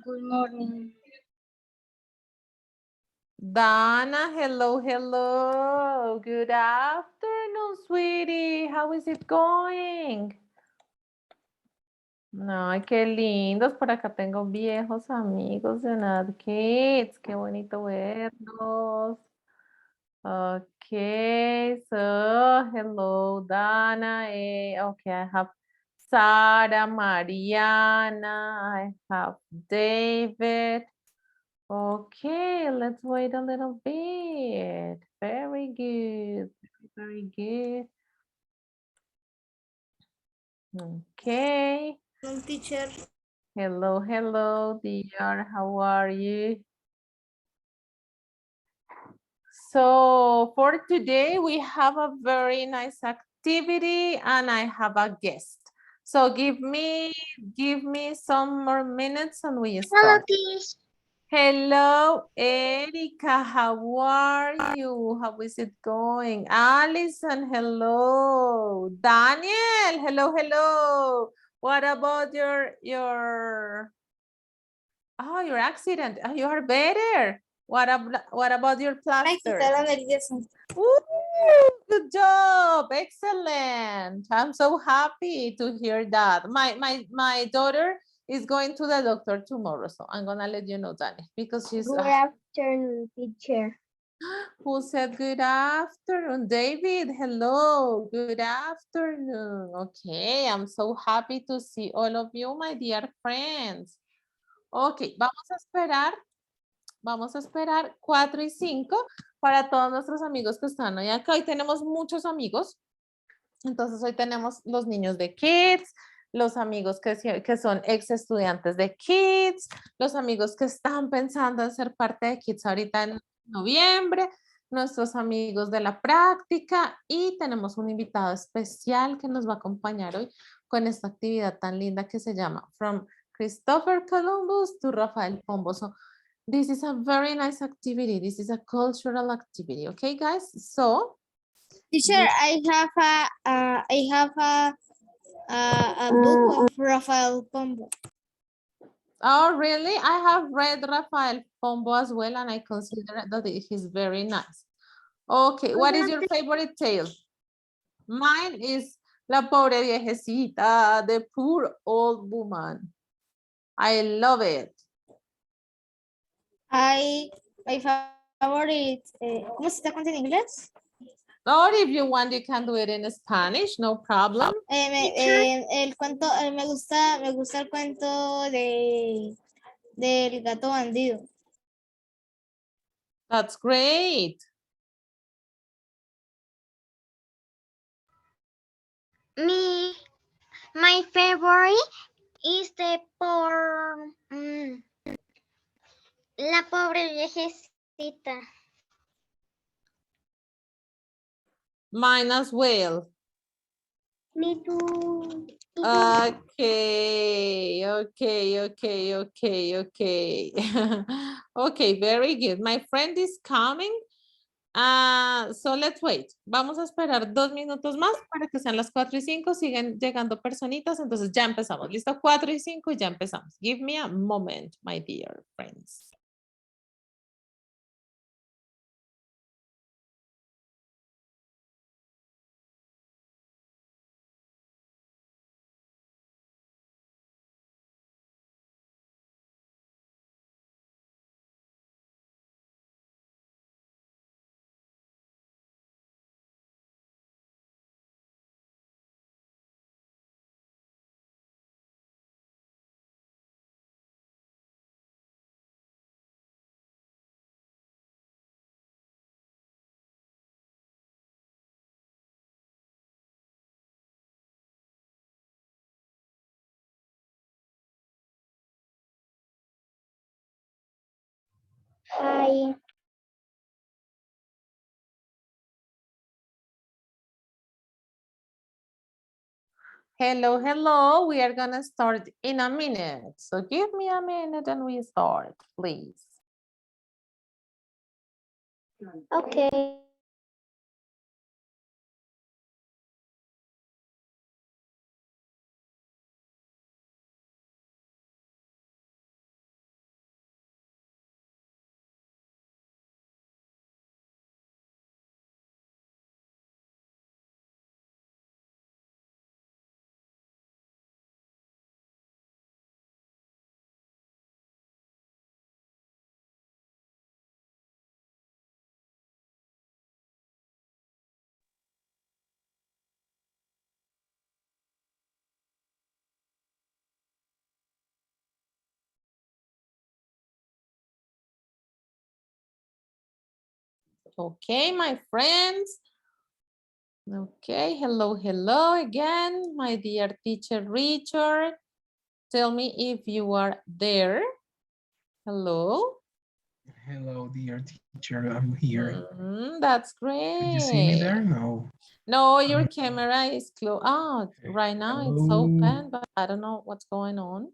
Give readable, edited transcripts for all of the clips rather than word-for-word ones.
Good morning. Dana, hello, hello. Good afternoon, sweetie. How is it going? Ay, qué lindos. Por acá tengo viejos amigos de UNAD Kids. Qué bonito verlos. Okay, so hello, Dana. Okay, I have Sara, Mariana. I have David. Okay, let's wait a little bit. Very good. Very good. Okay. Teacher. Hello, hello, dear. How are you? So for today, we have a very nice activity and I have a guest. So give me some more minutes and we Hello, start. teacher. Hello, Erica. How are you? How is it going? Alison, hello. Daniel, hello, hello. What about your accident? Oh, you are better. What about your plaster? Ooh, good job. Excellent. I'm so happy to hear that. My daughter is going to the doctor tomorrow, so I'm gonna let you know, Dani, because she's Good afternoon, teacher. who said good afternoon. David, hello. Good afternoon. Okay, I'm so happy to see all of you, my dear friends. Ok, vamos a esperar 4 y 5 para todos nuestros amigos que están hoy acá. Hoy tenemos muchos amigos. Entonces hoy tenemos los niños de Kids, los amigos que son ex estudiantes de Kids, los amigos que están pensando en ser parte de Kids ahorita en noviembre, nuestros amigos de la práctica y tenemos un invitado especial que nos va a acompañar hoy con esta actividad tan linda que se llama From Christopher Columbus to Rafael Pombo. So this is a very nice activity. This is a cultural activity. Okay, guys? So Teacher, I have a book of Rafael Pombo. oh, really? I have read Rafael Pombo as well, and I consider that he's very nice. Okay, what is your favorite tale? Mine is La pobre viejecita, the poor old woman. I love it. My favorite, ¿cómo se está contando en inglés? Or if you want, you can do it in Spanish, no problem. El cuento, me gusta el cuento del gato bandido. That's great. My favorite is the la pobre viejecita. Mine as well. Me too. Okay. Okay, very good. My friend is coming. So let's wait. Vamos a esperar 2 minutos más para que sean las 4 y 5. Siguen llegando personitas, entonces ya empezamos. ¿Listo? 4 y 5 y ya empezamos. Give me a moment, my dear friends. Hi. Hello, hello. We are going to start in a minute. So give me a minute and we start, please. Okay. Okay, my friends. Okay, hello, hello again, my dear teacher Richard. Tell me if you are there. Hello. Hello, dear teacher. I'm here. That's Did you see me there? great. No. No, your camera is closed. Oh, right now it's Hello. open, but I don't know what's going on.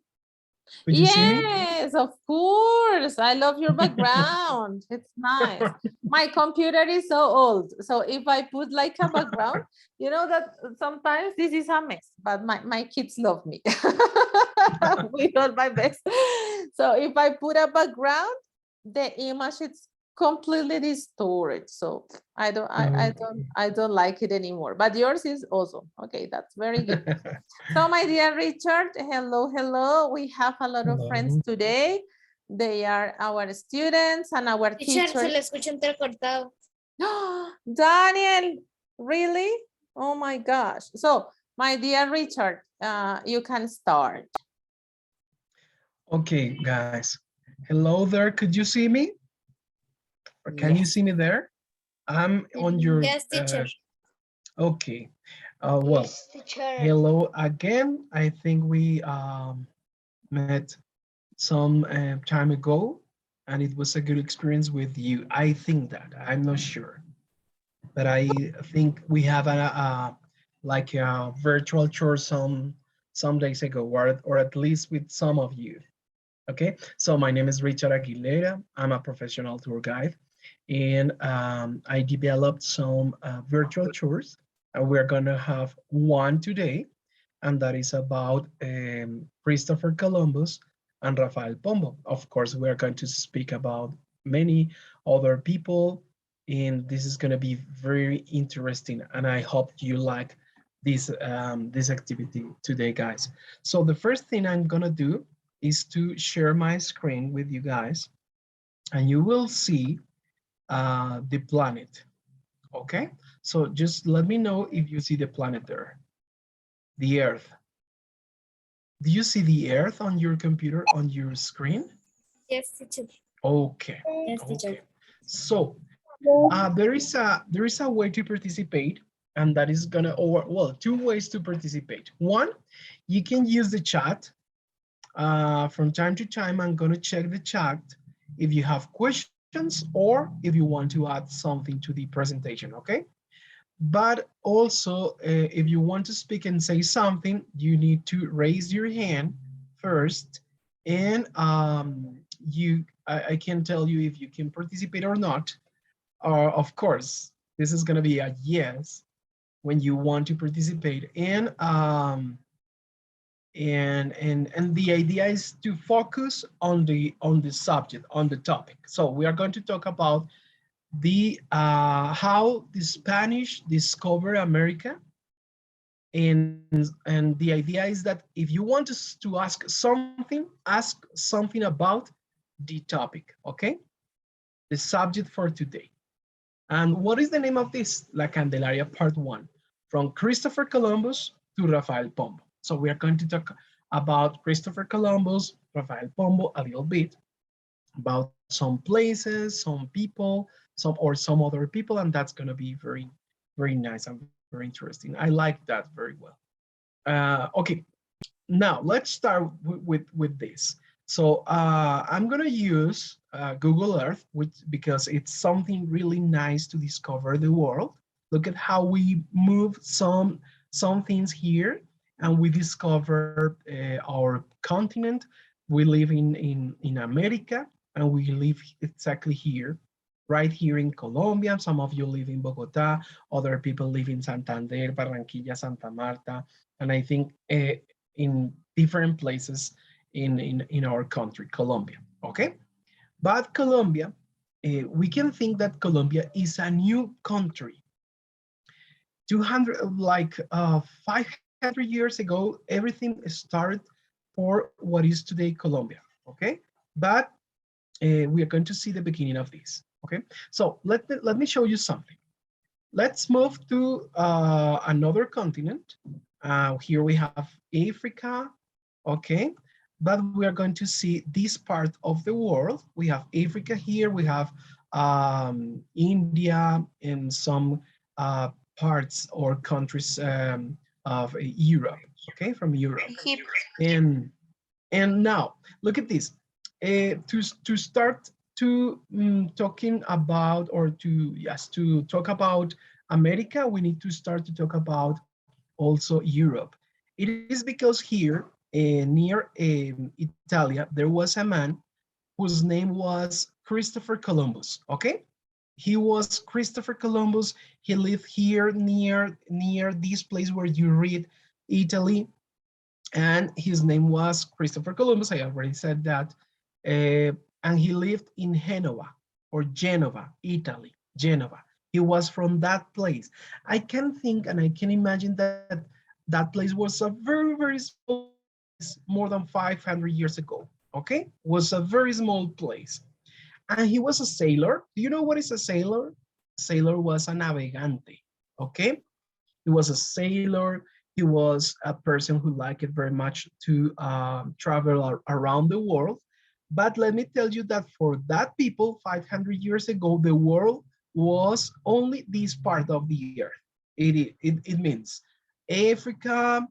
Could you see me? Yes, of course. I love your background. It's nice. My computer is so old. So if I put like a background, you know that sometimes this is a mess, but my kids love me. We do my best. So if I put a background, the image is completely distorted. So I don't like it anymore. But yours is awesome. Okay, that's very good. So my dear Richard, hello, hello. We have a lot of friends Hello. today. They are our students and our Teacher, se le teachers. escucha entrecortado. Daniel, really? Oh my gosh. So my dear Richard, you can start. Okay, guys. Hello there. Could you see me? Or can you Yes. see me there? I'm on your. Yes, teacher. Okay. Well, Yes, teacher. hello again. I think we met some time ago, and it was a good experience with you. I think that. I'm not sure, but I think we have like a virtual tour some days ago, or at least with some of you. Okay, so my name is Richard Aguilera. I'm a professional tour guide, and I developed some virtual tours, and we're gonna have one today, and that is about Christopher Columbus and Rafael Pombo. Of course, we are going to speak about many other people, and this is going to be very interesting. And I hope you like this activity today, guys. So the first thing I'm going to do is to share my screen with you guys, and you will see the planet. Okay, so just let me know if you see the planet there, the Earth. Do you see the Earth on your computer, on your screen? Yes, teacher. Okay. Yes, teacher. Okay. So there is a way to participate, and that is gonna, or well, two ways to participate. One, you can use the chat. From time to time, I'm gonna check the chat if you have questions or if you want to add something to the presentation. Okay. But also, if you want to speak and say something, you need to raise your hand first, and I can tell you if you can participate or not. Of course, this is going to be a yes when you want to participate, and the idea is to focus on the subject, on the topic. So we are going to talk about the how the Spanish discovered America, and the idea is that if you want to ask something about the topic. Okay, the subject for today. And what is the name of this? La Candelaria Part 1, from Christopher Columbus to Rafael Pombo. So we are going to talk about Christopher Columbus, Rafael Pombo a little bit, about some places, some people, some other people, and that's going to be very, very nice and very interesting. I like that very well. Okay, now let's start with this. So I'm going to use Google Earth, because it's something really nice to discover the world. Look at how we move some things here, and we discover our continent. We live in America, and we live exactly here, right here in Colombia. Some of you live in Bogota, other people live in Santander, Barranquilla, Santa Marta, and I think in different places in our country, Colombia. Okay, but Colombia, we can think that Colombia is a new country. 200, like 500 years ago, everything started for what is today Colombia. Okay, but we are going to see the beginning of this. Okay, so let me show you something. Let's move to another continent. Here we have Africa. Okay, but we are going to see this part of the world. We have Africa here. We have India, and some parts or countries of Europe, okay, from Europe. Egypt. And now, look at this. To start to talking about, or to talk about America, we need to start to talk about also Europe. It is because here near Italia, there was a man whose name was Christopher Columbus, okay? He was Christopher Columbus. He lived here near this place where you read Italy, and his name was Christopher Columbus. I already said that. And he lived in Genova, Italy, Genova. He was from that place. I can think and I can imagine that that place was a very, very small place more than 500 years ago, okay? Was a very small place. And he was a sailor. Do you know what is a sailor? Sailor was a navegante, okay? He was a sailor. He was a person who liked it very much to travel around the world. But let me tell you that for that people 500 years ago, the world was only this part of the earth. It means Africa,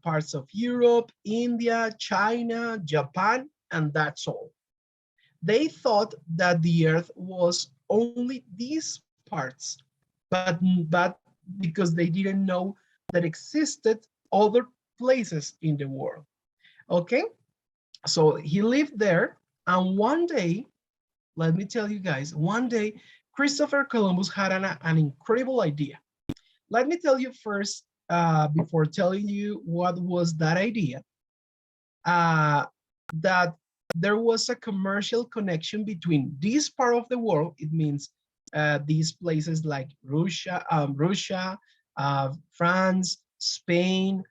parts of Europe, India, China, Japan, and that's all. They thought that the earth was only these parts, but because they didn't know that existed other places in the world. Okay, so he lived there, and one day, let me tell you guys, one day Christopher Columbus had an incredible idea. Let me tell you first, before telling you what was that idea, that there was a commercial connection between this part of the world. It means these places like Russia, France, Spain,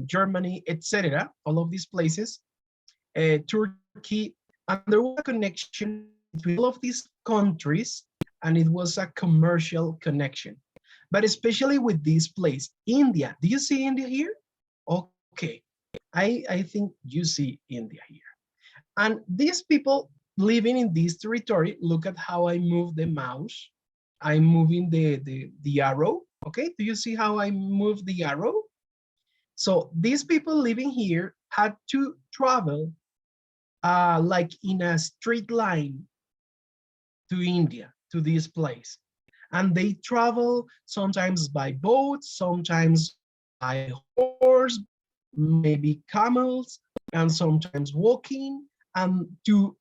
Germany, etc. All of these places, Turkey, and there was a connection between all of these countries, and it was a commercial connection. But especially with this place, India. Do you see India here? Okay, I think you see India here. And these people living in this territory, look at how I move the mouse. I'm moving the arrow. Okay, do you see how I move the arrow? So these people living here had to travel like in a straight line to India, to this place. And they travel sometimes by boat, sometimes by horse, maybe camels, and sometimes walking, and to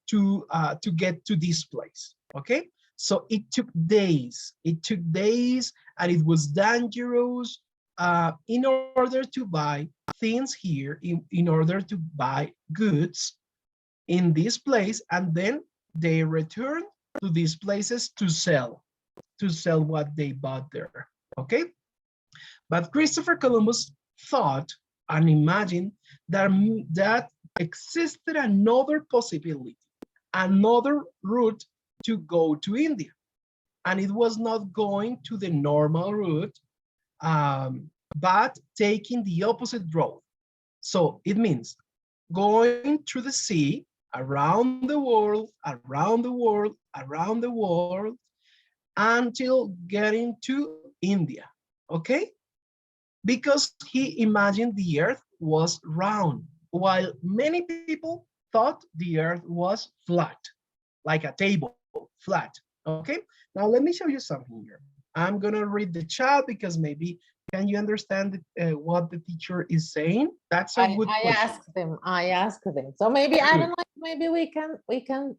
get to this place. Okay, so it took days. It took days, and it was dangerous in order to buy things here, in order to buy goods in this place, and then they return to these places to sell what they bought there. Okay, but Christopher Columbus thought and imagined that existed another possibility, another route to go to India. And it was not going to the normal route, but taking the opposite road. So it means going through the sea, around the world, around the world, around the world, until getting to India, okay? Because he imagined the earth was round, while many people thought the earth was flat, like a table, flat, okay? Now let me show you something here. I'm gonna read the chat because maybe, can you understand what the teacher is saying? That's a good question. I asked them. So maybe, I don't know, maybe we can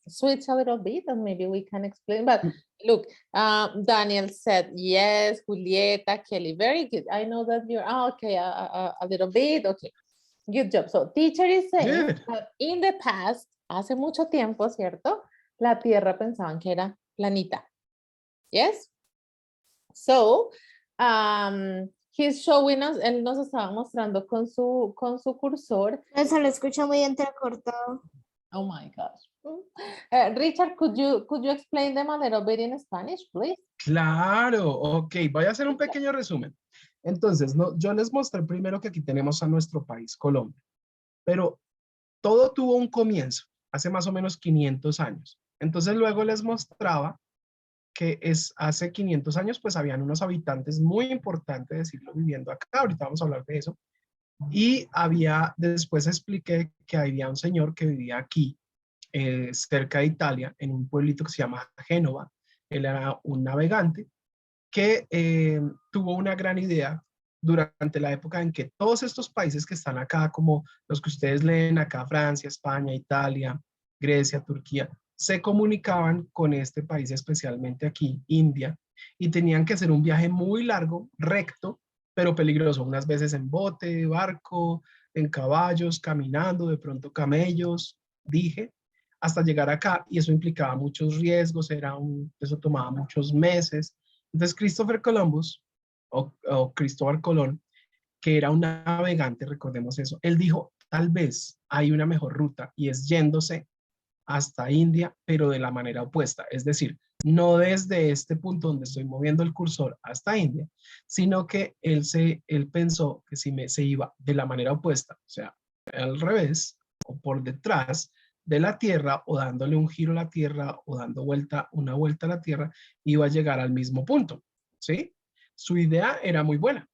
switch a little bit, and maybe we can explain, but look, Daniel said, yes, Julieta, Kelly, very good. I know that you're, okay, a little bit, okay. Good job. So teacher is saying that in the past, hace mucho tiempo, ¿cierto? La Tierra pensaban que era planita. Yes? So, he's showing us, él nos estaba mostrando con su cursor. Se lo escucha muy entrecortado. Oh my gosh. Richard, could you explain them a little bit in Spanish, please? Claro, ok, voy a hacer un pequeño resumen. Entonces, yo les mostré primero que aquí tenemos a nuestro país, Colombia, pero todo tuvo un comienzo, hace más o menos 500 años. Entonces luego les mostraba que hace 500 años pues habían unos habitantes muy importantes de siglo viviendo acá, ahorita vamos a hablar de eso, y después expliqué que había un señor que vivía aquí, cerca de Italia, en un pueblito que se llama Génova. Él era un navegante que tuvo una gran idea durante la época en que todos estos países que están acá, como los que ustedes leen acá, Francia, España, Italia, Grecia, Turquía, se comunicaban con este país, especialmente aquí, India, y tenían que hacer un viaje muy largo, recto, pero peligroso, unas veces en bote, barco, en caballos, caminando, de pronto camellos, dije, hasta llegar acá, y eso implicaba muchos riesgos, eso tomaba muchos meses. Entonces Christopher Columbus, o Cristóbal Colón, que era un navegante, recordemos eso, él dijo, tal vez hay una mejor ruta, y es yéndose hasta India, pero de la manera opuesta. Es decir, no desde este punto donde estoy moviendo el cursor hasta India, sino que él pensó que si se iba de la manera opuesta, o sea, al revés o por detrás de la Tierra, o dándole un giro a la Tierra, o dando una vuelta a la Tierra, iba a llegar al mismo punto, ¿sí? Su idea era muy buena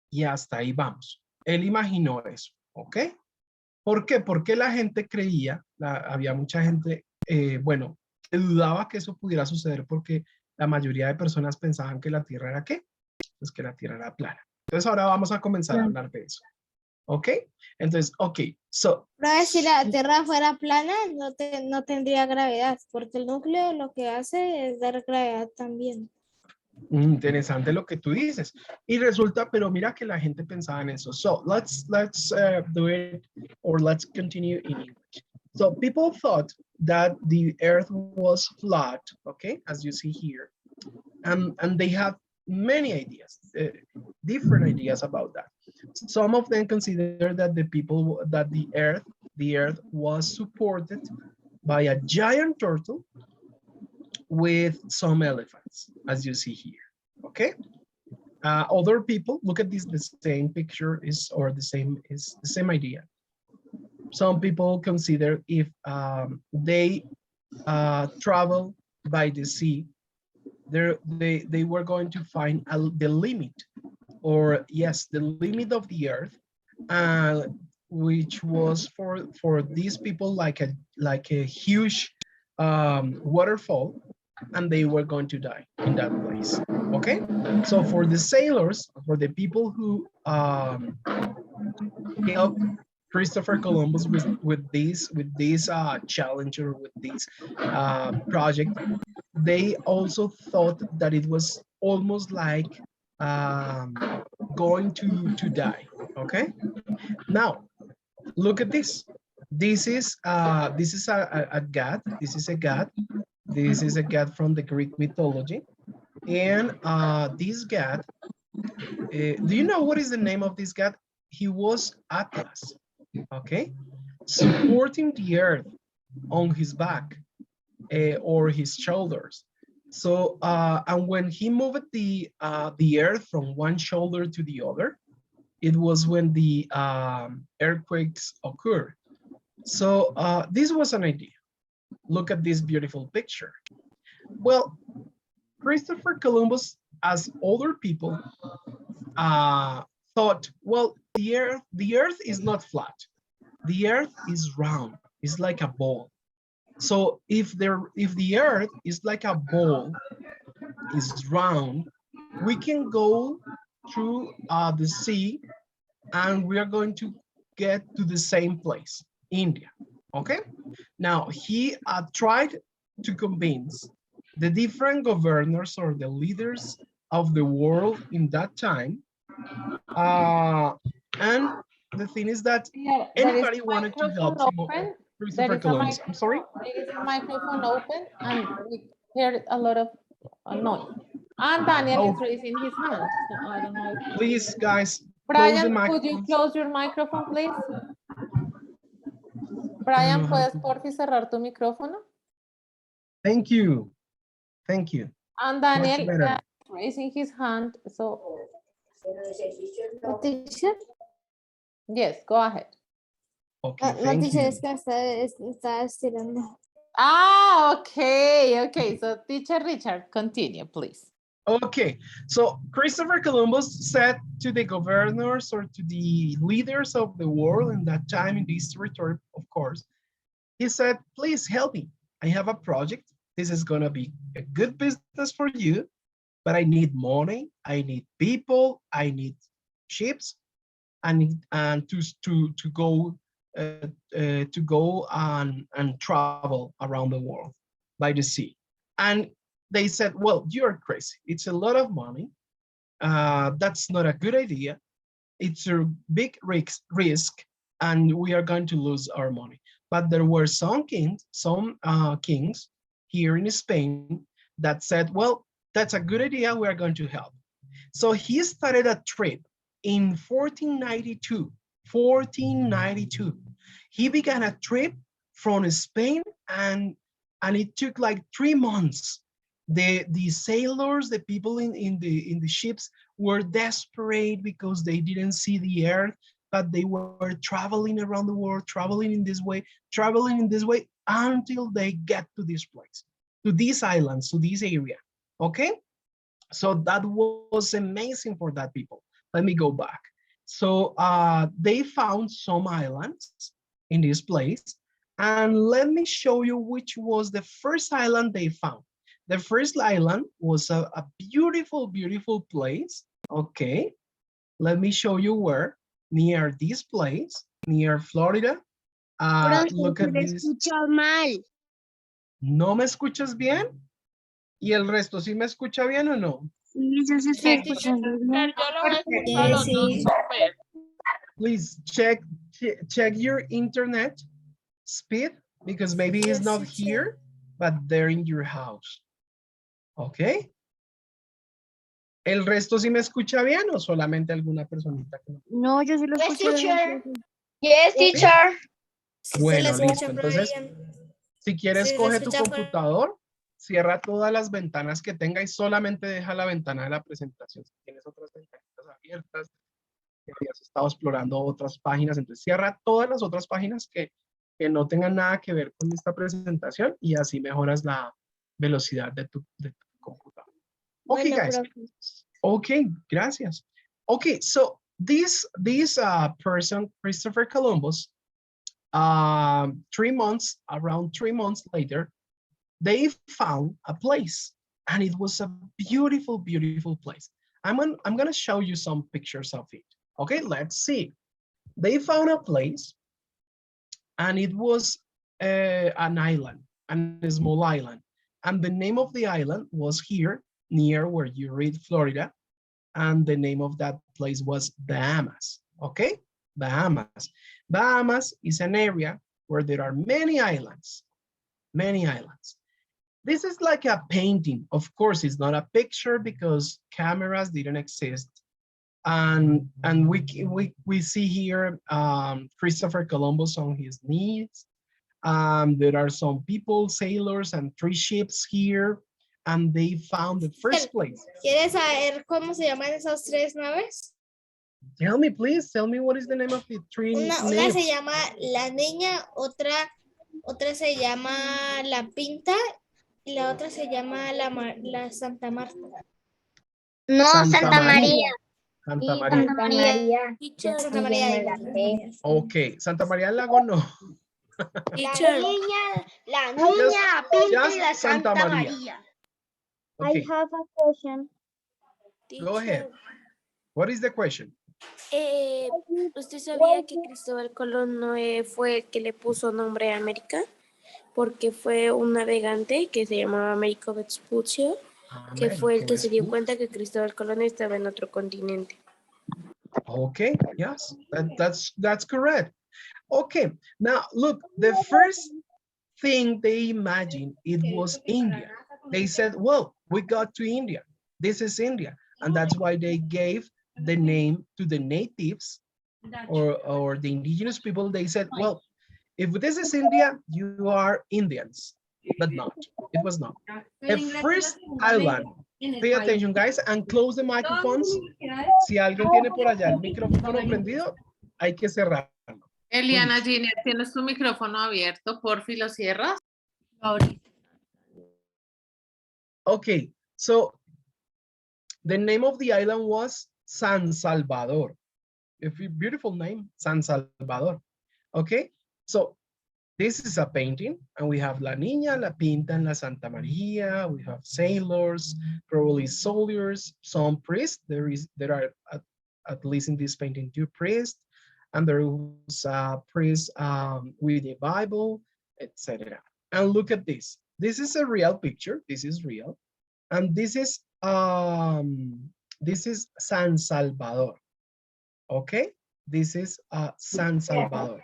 y hasta ahí vamos. Él imaginó eso, ¿ok? ¿Por qué? Porque la gente creía, había mucha gente, bueno, que dudaba que eso pudiera suceder porque la mayoría de personas pensaban que la Tierra era ¿qué? Pues que la Tierra era plana. Entonces ahora vamos a comenzar a hablar de eso. ¿Ok? Entonces, ok, Pero si la Tierra fuera plana, no tendría gravedad, porque el núcleo lo que hace es dar gravedad también. interesante lo que tú dices. Y resulta, pero mira que la gente pensaba en eso. So let's do it, or let's continue in English. So people thought that the earth was flat, okay, as you see here. And they have many ideas, different ideas about that. Some of them consider that the earth was supported by a giant turtle with some elephants, as you see here, okay? Other people look at this, the same picture is the same idea. Some people consider if they travel by the sea, they were going to find the limit, or yes, the limit of the earth, which was for these people like a huge waterfall, and they were going to die in that place. Okay, so for the sailors, for the people who helped Christopher Columbus with this challenge, or with this project, they also thought that it was almost like going to die. Okay, now look at this. This is a god. This is a god. This is a god from the Greek mythology. And this god, do you know what is the name of this god? He was Atlas, okay? Supporting the earth on his back or his shoulders. So, and when he moved the earth from one shoulder to the other, it was when the earthquakes occurred. So this was an idea. Look at this beautiful picture. Well, Christopher Columbus, as older people, thought, well, the earth is not flat. The earth is round. It's like a ball. So if the earth is like a ball, is round, we can go through the sea, and we are going to get to the same place, India. Okay. Now he tried to convince the different governors or the leaders of the world in that time. And the thing is that anybody wanted to help Christopher Columbus. I'm sorry? There is a microphone open and we heard a lot of noise. And Daniel is raising his hand. So I don't know. Please, guys, Brian, could you close your microphone, please? Brian, ¿puedes por favor cerrar tu micrófono? Thank you. Thank you. And Daniel is raising his hand. So, yes, go ahead. Okay, thank you. Es que está estirando. Ah, okay. So teacher Richard, continue, please. Okay, so Christopher Columbus said to the governors or to the leaders of the world in that time in this territory, of course, he said, please help me. I have a project. This is gonna be a good business for you, but I need money, I need people, I need ships, and to go and travel around the world by the sea. And they said, well, you're crazy. It's a lot of money. That's not a good idea. It's a big risk, and we are going to lose our money. But there were some kings here in Spain that said, well, that's a good idea. We are going to help. So he started a trip in 1492. 1492. He began a trip from Spain, and it took like 3 months. The sailors, the people in the ships were desperate because they didn't see the earth, but they were traveling around the world, traveling in this way until they get to this place, to these islands, to this area. Okay, so that was amazing for that people. Let me go back. So they found some islands in this place, and let me show you which was the first island they found. The first island was a beautiful, beautiful place. Okay, let me show you where. Near this place, near Florida. Look at this. mal. ¿No me escuchas bien? ¿Y el resto sí me escucha bien o no? Sí, eso se está escuchando bien. Sí. Please check your internet speed, because maybe it's not here, but they're in your house. Okay. ¿El resto sí me escucha bien o solamente alguna personita que no? No, yo sí lo escucho bien. Yes, teacher. Bueno, listo. Entonces, si quieres, Sí, coge se tu escucha por- computador, cierra todas las ventanas que tenga y solamente deja la ventana de la presentación. Si tienes otras ventanitas abiertas, que hayas estado explorando otras páginas, entonces cierra todas las otras páginas que no tengan nada que ver con esta presentación, y así mejoras la velocidad de tu computador. Okay, Bueno, guys. profe. Okay, gracias. Okay, so this person, Christopher Columbus, around 3 months later, they found a place, and it was a beautiful, beautiful place. I'm gonna show you some pictures of it. Okay, let's see. They found a place, and it was an island, a small island. And the name of the island was here, near where you read Florida. And the name of that place was Bahamas. Okay, Bahamas. Bahamas is an area where there are many islands, many islands. This is like a painting. Of course, it's not a picture because cameras didn't exist. And we see here Christopher Columbus on his knees. There are some people, sailors, and 3 ships here, and they found the first place. ¿Quieres saber cómo se llaman esas 3 naves? Tell me, please. Tell me what is the name of the 3 Una names. se llama La Niña, otra se llama La Pinta, y la otra se llama la Santa Marta. No, Santa María. Santa María. Santa María. Santa María. Okay, Santa María del Lago no. La niña, Pinta y la Santa María. Okay, I have a question. go ahead. What is the question? ¿Usted sabía que Cristóbal Colón no fue el que le puso nombre a América? Porque fue un navegante que se llamaba Américo Vespucio, que fue el que se dio cuenta que Cristóbal Colón estaba en otro continente. Okay, yes, that's correct. Okay, now look, the first thing they imagined, it was India. They said, well, we got to India. This is India. And that's why they gave the name to the natives or the indigenous people. They said, well, if this is India, you are Indians, but not. It was not. The first island, pay attention, guys, and close the microphones. Si alguien tiene por allá el micrófono prendido, hay que cerrarlo. Eliana Giner, ¿tienes tu micrófono abierto? Por fin lo cierras. Okay, so the name of the island was San Salvador. A beautiful name, San Salvador. Okay, so this is a painting, and we have La Niña, La Pinta, and La Santa Maria. We have sailors, probably soldiers, some priests. There are at least in this painting 2 priests, and there was a priest with a Bible, etc. And look at this. This is a real picture. This is real, and this is San Salvador. Okay, this is San Salvador.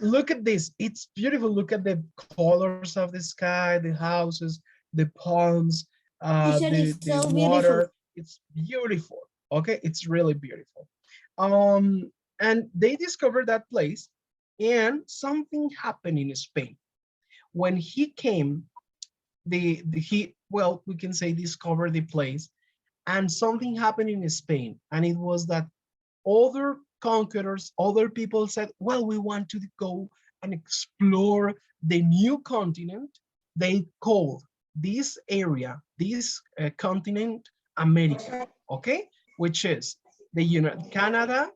Look at this. It's beautiful. Look at the colors of the sky, the houses, the palms, the water. It's beautiful. Okay, it's really beautiful. And they discovered that place, and something happened in Spain. When he came, well, we can say discovered the place, and something happened in Spain, and it was that other conquerors, other people said, well, we want to go and explore the new continent. They called this area, this continent, America, okay? Which is Canada,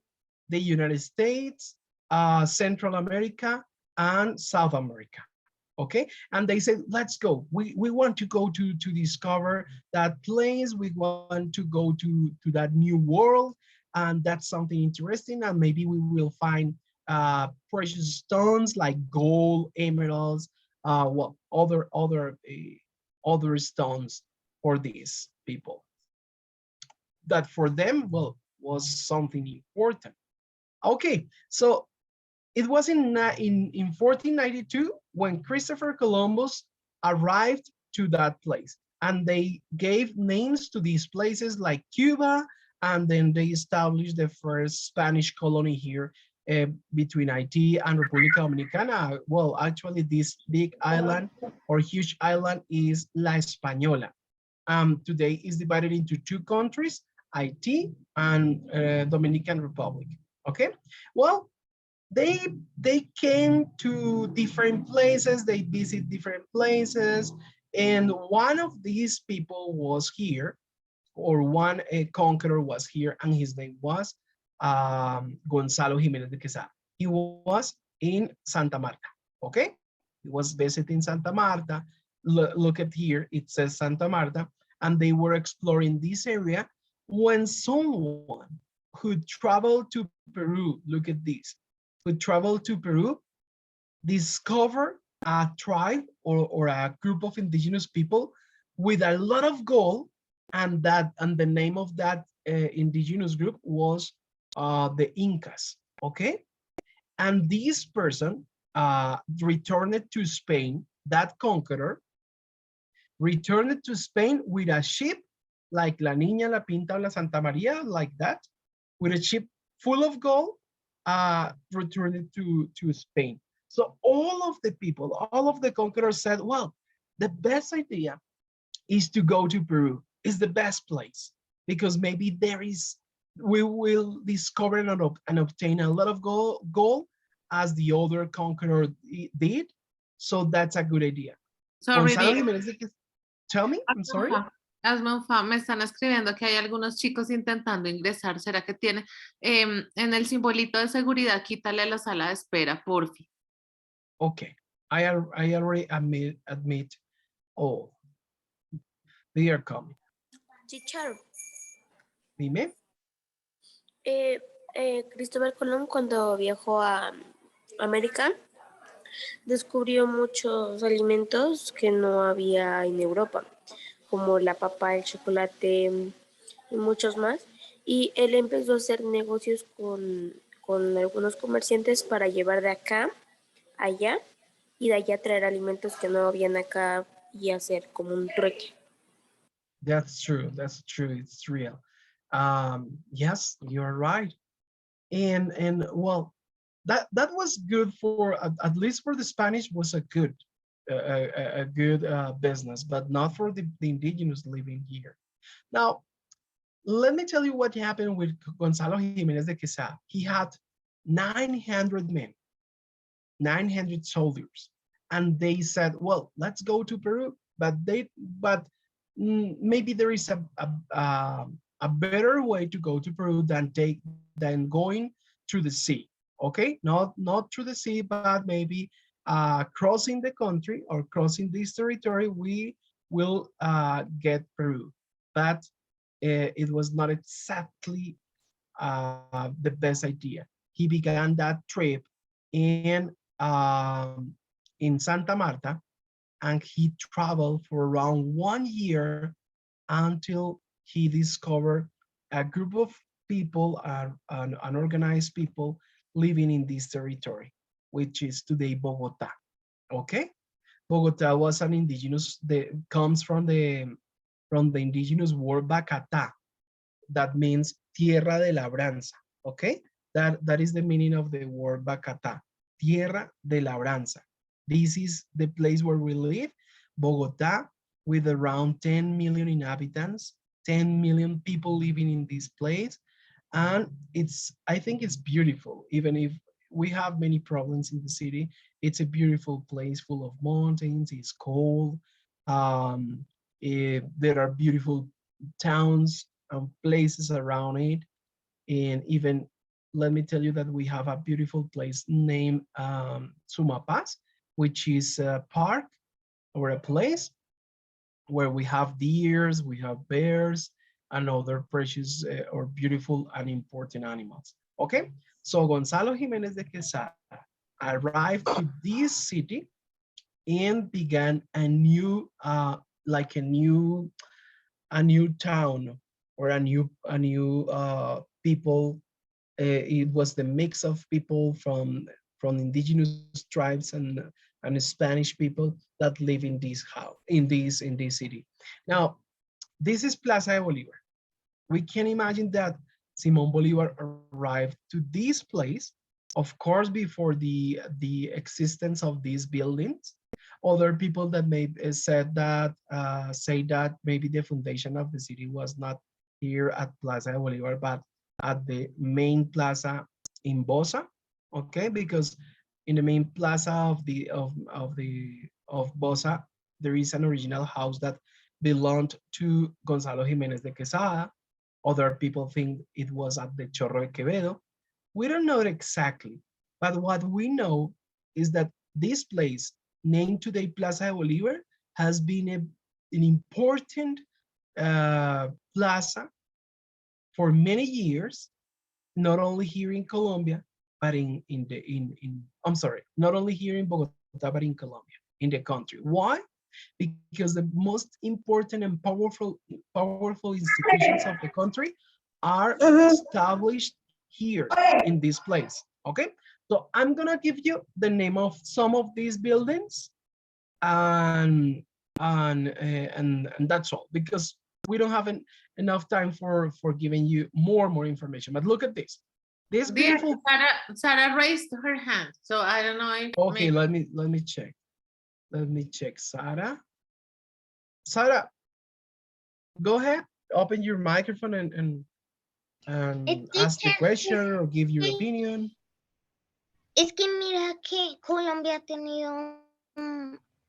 the United States, Central America, and South America, okay? And they said, let's go. We want to go to discover that place. We want to go to that new world. And that's something interesting, and maybe we will find precious stones like gold, emeralds, well, other stones for these people. That for them, well, was something important. Okay, so it was in 1492 when Christopher Columbus arrived to that place, and they gave names to these places like Cuba. And then they established the first Spanish colony here between Haiti and República Dominicana. Well, actually, this big island or huge island is La Española. Today is divided into 2 countries, Haiti and Dominican Republic. Okay, well, they came to different places, they visit different places, and one of these people was here, or one conqueror was here, and his name was Gonzalo Jimenez de Quesada. He was in Santa Marta, okay? He was visiting Santa Marta. Look at here, it says Santa Marta, and they were exploring this area when someone who traveled to Peru, look at this, who traveled to Peru, discovered a tribe or a group of indigenous people with a lot of gold, and the name of that indigenous group was the Incas, okay? And this person returned to Spain, that conqueror returned to Spain with a ship like La Niña, La Pinta, La Santa Maria, like that, with a ship full of gold, returned to Spain. So all of the people, all of the conquerors said, well, the best idea is to go to Peru. Is the best place, because maybe we will discover and obtain a lot of gold as the other conqueror did. So that's a good idea. Sorry, tell me, I'm sorry. Hazme un favor, me están escribiendo que hay algunos chicos intentando ingresar. ¿Será que tiene en el simbolito de seguridad? Quítale la sala de espera, porfi. Okay, I already admit all. They are coming. Teacher. Dime. Cristóbal Colón, cuando viajó a América, descubrió muchos alimentos que no había en Europa, como la papa, el chocolate y muchos más. Y él empezó a hacer negocios con algunos comerciantes para llevar de acá a allá y de allá traer alimentos que no habían acá y hacer como un trueque. That's true. That's true. It's real. Yes, you're right. And well, that was good for at least for the Spanish was a good business, but not for the indigenous living here. Now, let me tell you what happened with Gonzalo Jimenez de Quesada. He had 900 men, 900 soldiers, and they said, well, let's go to Peru, but maybe there is a better way to go to Peru than going through the sea. Okay, not through the sea, but maybe crossing the country or crossing this territory, we will get Peru. But it was not exactly the best idea. He began that trip in Santa Marta, and he traveled for around 1 year until he discovered a group of people, unorganized people living in this territory, which is today Bogota. Okay, Bogota was an indigenous. Comes from the indigenous word Bacatá, that means tierra de labranza. Okay, that is the meaning of the word Bacatá, tierra de labranza. This is the place where we live, Bogota, with around 10 million inhabitants, 10 million people living in this place. And I think it's beautiful, even if we have many problems in the city. It's a beautiful place full of mountains, it's cold. There are beautiful towns and places around it. And even, let me tell you that we have a beautiful place named Sumapaz, which is a park or a place where we have deers, we have bears, and other precious or beautiful and important animals. Okay, so Gonzalo Jimenez de Quesada arrived to this city and began a new, like a new town, or a new people. It was the mix of people from indigenous tribes and Spanish people that live in this house, in this city. Now, this is Plaza de Bolivar. We can imagine that Simón Bolívar arrived to this place, of course, before the existence of these buildings. Other people that may said that say that maybe the foundation of the city was not here at Plaza de Bolivar, but at the main plaza in Bosa. Okay, because in the main plaza of Bosa, there is an original house that belonged to Gonzalo Jimenez de Quesada. Other people think it was at the Chorro de Quevedo. We don't know it exactly, but what we know is that this place, named today Plaza de Bolivar, has been an important plaza for many years, not only here in Colombia, but I'm sorry, not only here in Bogota, but in Colombia, in the country. Why? Because the most important and powerful institutions of the country are established here in this place. Okay, so I'm gonna give you the name of some of these buildings, and that's all, because we don't have enough time for giving you more information. But look at this. This beautiful. Sarah raised her hand, so I don't know if. Okay, let me check. Let me check, Sarah. Sarah, go ahead. Open your microphone and ask the question or give your opinion. Es que mira que Colombia ha tenido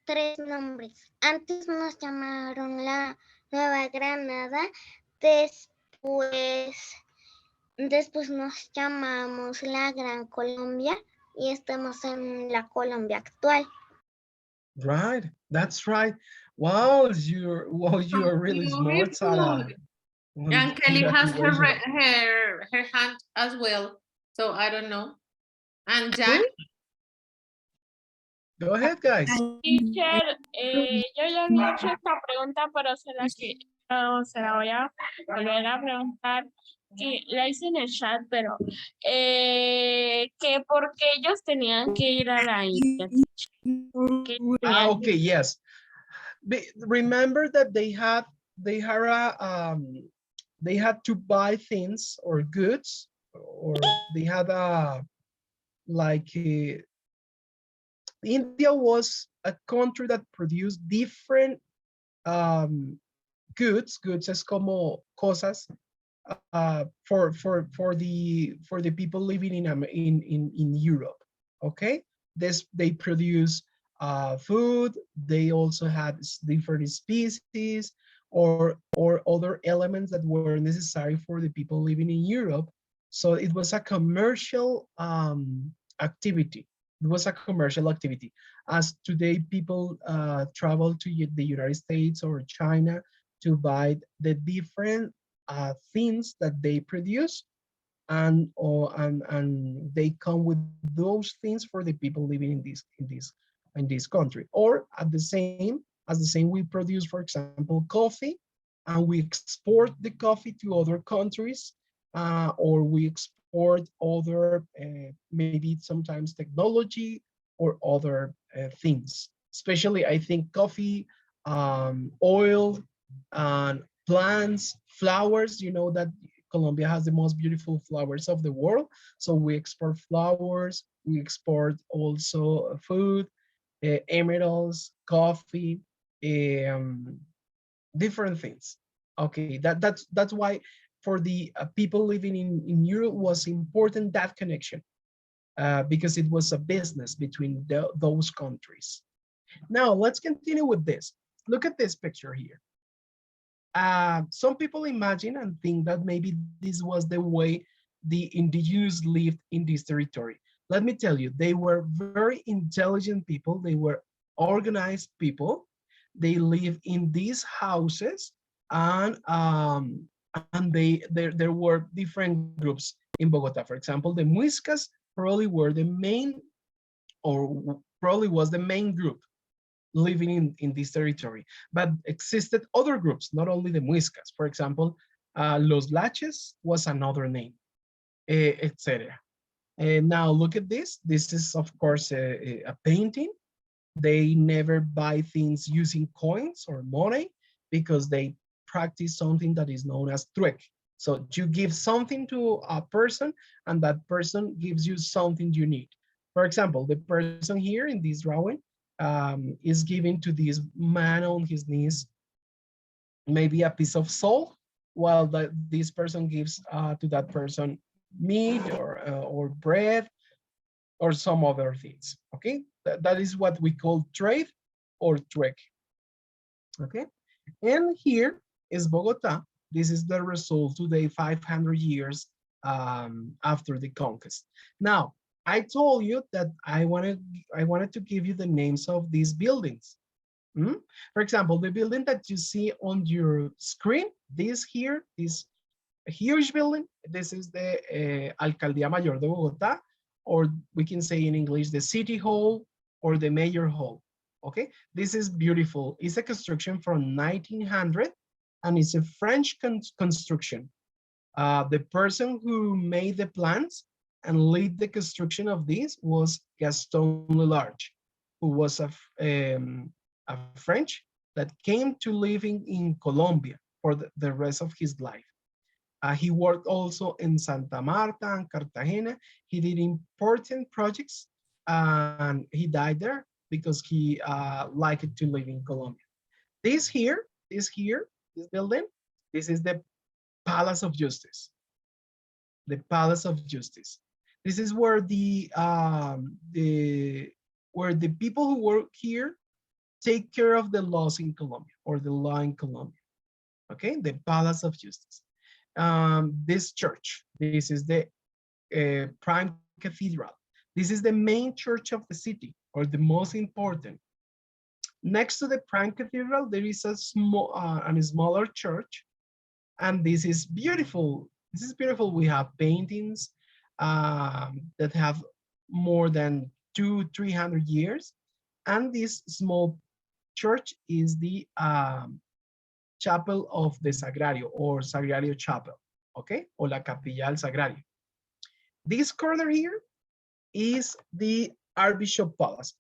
3 nombres. Antes nos llamaron la Nueva Granada, después nos llamamos la Gran Colombia y estamos en la Colombia actual. Right, that's right. Wow, you are really smart, Sarah. And Kelly has her hand as well, so I don't know. And Jack. Go ahead, guys. Teacher, yo ya había hecho esta pregunta, pero se la voy a volver a preguntar. Que la hice en el chat, pero que porque ellos tenían que ir a la India. Okay, yes. Remember that they had to buy things or goods, or they had India was a country that produced different goods es como cosas for the people living in Europe. Okay, they produce food. They also had different species or other elements that were necessary for the people living in Europe. So it was a commercial activity. It was a commercial activity. As today people travel to the United States or China to buy the different things that they produce, and they come with those things for the people living in this country. Or at the same as the same, we produce, for example, coffee, and we export the coffee to other countries, or we export other maybe sometimes technology or other things. Especially, I think coffee, oil, and plants, flowers. You know that Colombia has the most beautiful flowers of the world. So we export flowers, we export also food, emeralds, coffee, um, different things. Okay, that's why for the people living in Europe was important, that connection, because it was a business between those countries. Now let's continue with this. Look at this picture here. Some people imagine and think that maybe this was the way the indigenous lived in this territory. Let me tell you, they were very intelligent people. They were organized people. They live in these houses, and there were different groups in Bogota. For example, the Muiscas probably were the main, or probably was the main group living in this territory. But existed other groups, not only the Muiscas. For example, Los Laches was another name, etc. And now look at this. This is, of course, a painting. They never buy things using coins or money because they practice something that is known as trueque. So you give something to a person, and that person gives you something you need. For example, the person here in this drawing is giving to this man on his knees maybe a piece of salt, while this person gives to that person meat or bread or some other things. Okay, that is what we call trade or trueque. Okay, and here is Bogota. This is the result today, 500 years after the conquest. Now, I told you that I wanted to give you the names of these buildings. For example, the building that you see on your screen, this here, this huge building, this is the Alcaldía Mayor de Bogotá, or we can say in English, the City Hall or the Mayor Hall. Okay, this is beautiful. It's a construction from 1900, and it's a French construction. The person who made the plans and lead the construction of this was Gaston Lelarge, who was a French that came to live in Colombia for the rest of his life. He worked also in Santa Marta and Cartagena. He did important projects, and he died there because he liked to live in Colombia. This building, this is the Palace of Justice. The Palace of Justice. This is where the people who work here take care of the laws in Colombia, or the law in Colombia. Okay, the Palace of Justice. This church, this is the prime cathedral. This is the main church of the city, or the most important. Next to the prime cathedral, there is a smaller church, and this is beautiful. This is beautiful. We have paintings that have more than 200-300 years, and this small church is the Chapel of the Sagrario, or Sagrario Chapel, okay, or la Capilla del Sagrario. This corner here is the Archbishop Palace.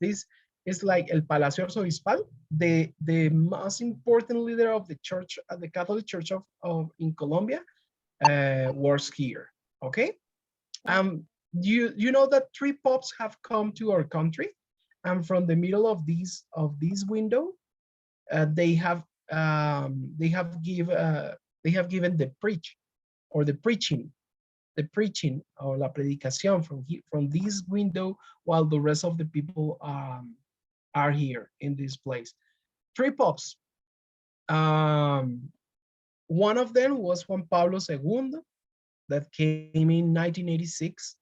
This is like El Palacio Arzobispal. The most important leader of the church, the Catholic Church of in Colombia, works here. Okay. You know that 3 popes have come to our country, and from the middle of this window, they have given the preaching. the preaching or la predicación from this window while the rest of the people are here in this place. 3 popes. One of them was Juan Pablo II that came in 1986.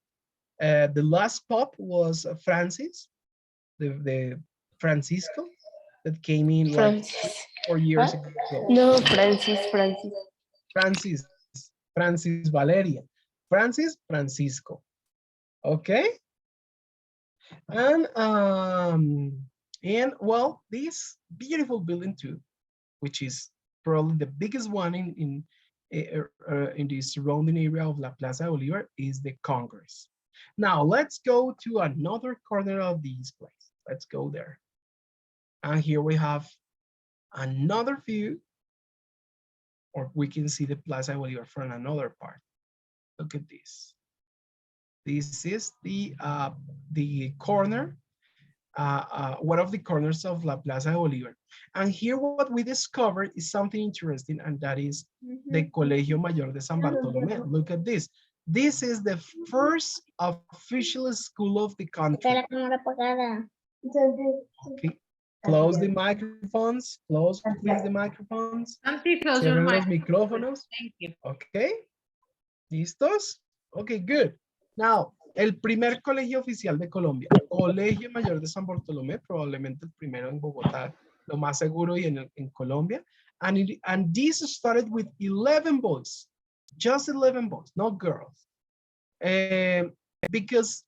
The last pope was Francis, the Francisco that came in like 4 years ago. No, Francis. Francis Valeria. Francisco. Okay. And well, this beautiful building too, which is probably the biggest one in the surrounding area of La Plaza Bolívar, is the Congress. Now let's go to another corner of this place. Let's go there. And here we have another view, or we can see the Plaza Bolívar from another part. Look at this. This is the corner, one of the corners of La Plaza Bolívar. And here what we discovered is something interesting, and that is the Colegio Mayor de San Bartolomé. Look at this. This is the first official school of the country. Okay. Close the microphones. Close, please, the microphones. Cierren los micrófonos. Thank you. Okay. ¿Listos? Okay, good. Now, el primer colegio oficial de Colombia, Colegio Mayor de San Bartolomé, probablemente el primero en Bogotá, lo más seguro, y en Colombia. And this started with 11 boys, just 11 boys, no girls. Because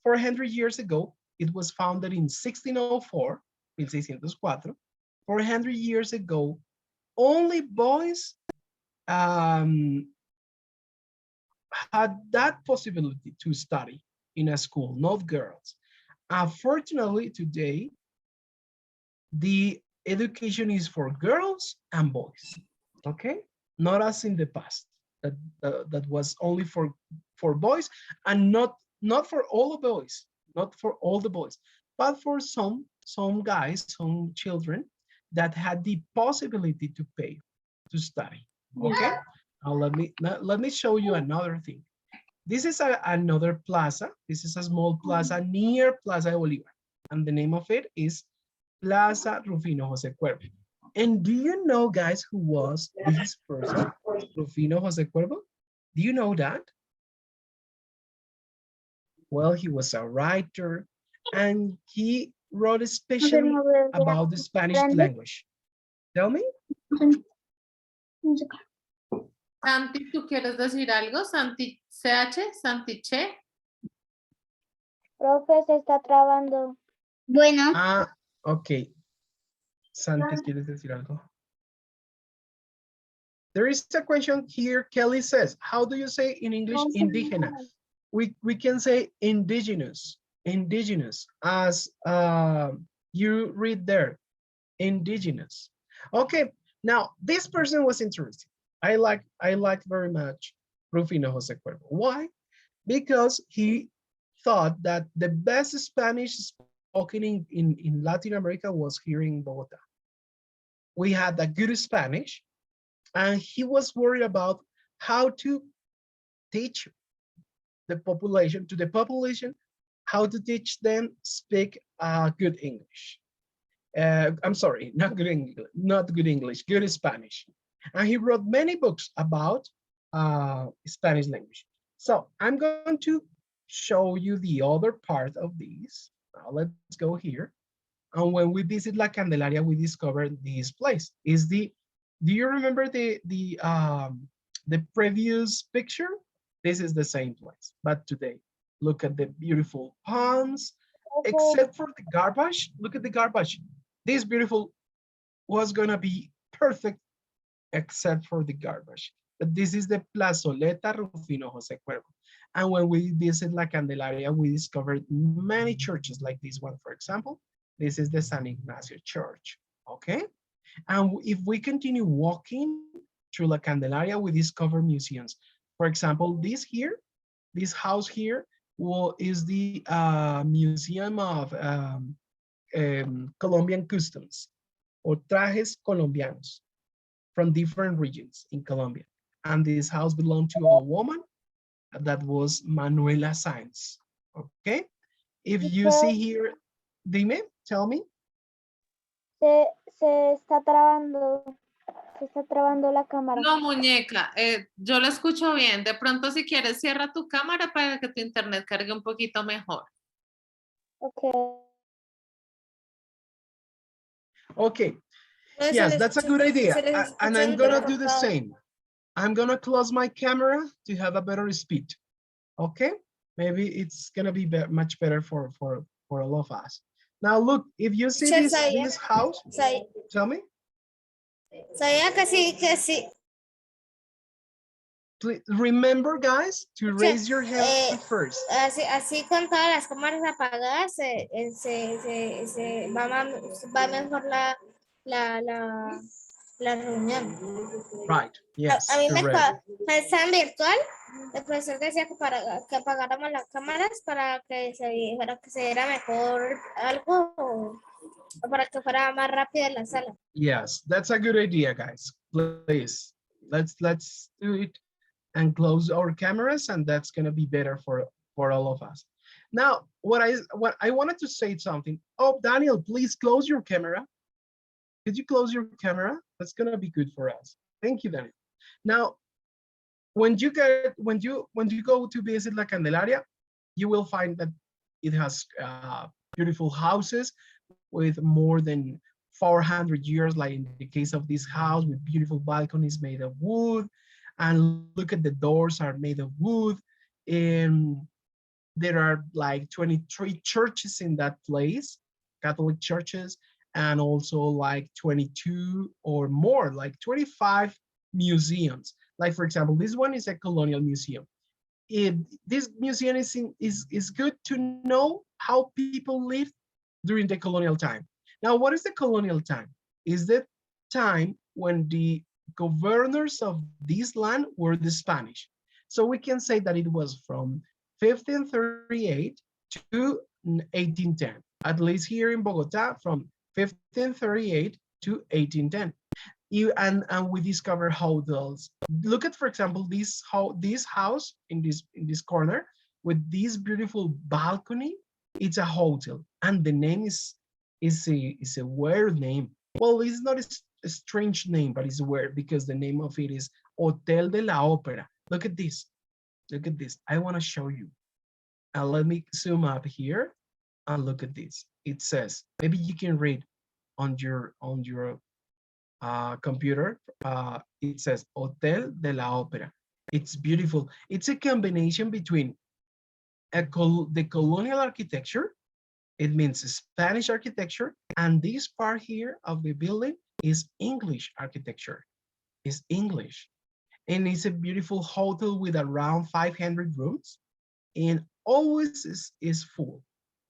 400 years ago, it was founded in 1604, 1604. 400 years ago, only boys had that possibility to study in a school, not girls. Unfortunately, today, the education is for girls and boys, okay? Not as in the past, that was only for boys, and not for all the boys, not for all the boys, but for some guys, some children that had the possibility to pay to study, okay? Now let me show you another thing. This is another plaza. This is a small plaza near Plaza de Bolívar, and the name of it is Plaza Rufino José Cuervo. And do you know, guys, who was this person, Rufino José Cuervo? Do you know that? Well, he was a writer, and he wrote especially about the Spanish language. Tell me. Santi, ¿tú quieres decir algo? Santi CH, Santi Che. Profe, se está trabando. Bueno. Ah, ok. Santi, ¿quieres decir algo? There is a question here. Kelly says, how do you say in English indígena? We can say indigenous, as you read there, indigenous. Okay, now this person was interesting. I like very much Rufino José Cuervo. Why? Because he thought that the best Spanish spoken in Latin America was here in Bogota. We had a good Spanish, and he was worried about how to teach the population, how to teach them speak good English. I'm sorry, not good English, good Spanish. And he wrote many books about Spanish language. So I'm going to show you the other part of these. Now let's go here. And when we visit La Candelaria, we discovered this place. Do you remember the previous picture? This is the same place, but today, look at the beautiful ponds, except for the garbage. Look at the garbage. This beautiful was gonna be perfect, except for the garbage. But this is the Plazoleta Rufino José Cuervo. And when we visit La Candelaria, we discovered many churches like this one, for example. This is the San Ignacio Church, okay? And if we continue walking through La Candelaria, we discover museums. For example, this house here is the Museum of Colombian Customs, or trajes colombianos from different regions in Colombia. And this house belonged to a woman that was Manuela Sáenz. Okay. If you see here, dime, tell me. Se está trabando la cámara. No, muñeca, yo lo escucho bien. De pronto, si quieres, cierra tu cámara para que tu internet cargue un poquito mejor. Okay. Okay. Yes, that's a good idea. And I'm gonna do the same. I'm gonna close my camera to have a better speed. Okay, maybe it's gonna be much better for all of us. Now look, if you see this house, tell me. Please remember, guys, to raise your hand first. Así con todas las cámaras apagadas va mejor la reunión. Right, yes, A mí correct. está en virtual. El profesor decía que apagáramos las cámaras para que se viera mejor algo o para que fuera más rápida la sala. Yes, that's a good idea, guys. Please, let's do it and close our cameras, and that's gonna be better for all of us. Now, what I wanted to say something. Oh, Daniel, please close your camera. Could you close your camera? That's gonna be good for us. Thank you, Daniel. Now, when you go to visit La Candelaria, you will find that it has beautiful houses with more than 400 years, like in the case of this house, with beautiful balconies made of wood. And look at the doors are made of wood. And there are like 23 churches in that place, Catholic churches, and also like 22 or more, like 25 museums. Like, for example, this one is a Colonial Museum. This museum is good to know how people lived during the colonial time. Now, what is the colonial time? Is the time when the governors of this land were the Spanish. So we can say that it was from 1538 to 1810, at least here in Bogota, from 1538 to 1810. And we discover hotels. Look at, for example, this house in this corner with this beautiful balcony. It's a hotel, and the name is a weird name. Well, it's not a strange name, but it's weird because the name of it is Hotel de la Ópera. Look at this. Look at this. I want to show you. And let me zoom up here and look at this. It says, maybe you can read on your computer. It says Hotel de la Ópera. It's beautiful. It's a combination between the colonial architecture. It means Spanish architecture, and this part here of the building is English architecture. It's English, and it's a beautiful hotel with around 500 rooms, and always is full.